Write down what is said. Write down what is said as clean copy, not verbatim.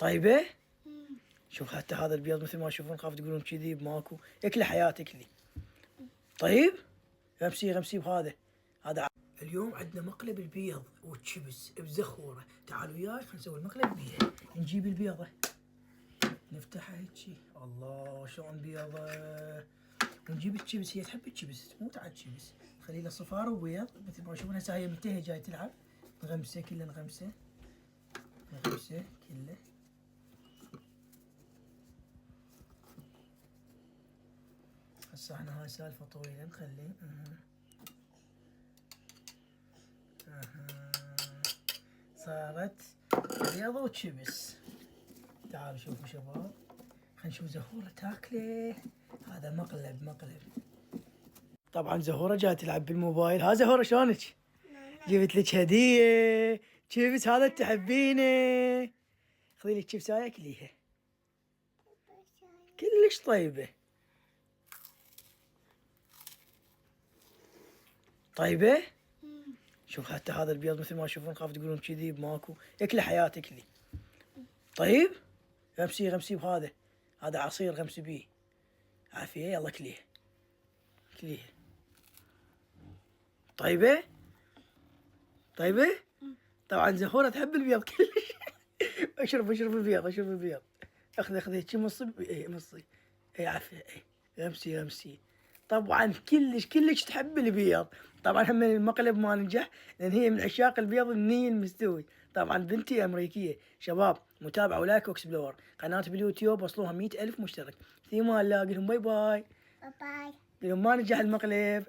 طيبة؟ شوف حتى هذا البيض مثل ما تشوفون خاف تقولون كذي ماكو، اكلي حياتك لي. طيب؟ غمسي بهذا. هذا اليوم عندنا مقلب البيض والشبس بزخورة، تعالوا وياي خلينا نسوي المقلب بيها. نجيب البيضة نفتحها هيجي، الله شلون بيضة، ونجيب الشبس، هي تحب الشبس تموت على الشبس، خلي له صفار وبيض مثل ما تشوفون. هسه هي منتهية جاي تلعب، نغمسه كله نغمسه كله. هسه احنا هاي سالفة طويلة نخلي صارت بيضة وشبس. تعالوا شوفوا شباب، خلينا نشوف زهورة تاكله. هذا مقلب. طبعا زهورة جاي تلعب بالموبايل. ها زهورة شلونك؟ جبت لك هدية شيبس، هذا تحبينه. خذي لك شيبساية كليها كلش طيبة. طيبة؟ شوف حتى هذا البيض مثل ما تشوفون خاف تقولون كذي ماكو، اكلي حياتك لي. طيب؟ غمسي بهذا. هذا عصير غمسي بيه. عافية يلا كليها. طيبة؟ طبعا زهورة تحب البيض كلش. اشرب البيض. اخذي هيك مصي. اي عافية غمسي. طبعا كلش تحب البيض. طبعا هم المقلب ما نجح لان هي من عشاق البيض الني المستوي. طبعا بنتي امريكية. شباب متابعة ولايك واكسبلور قناة باليوتيوب، وصلوها 100,000 مشترك. في ما نلاقي لهم باي. قل لهم ما نجح المقلب.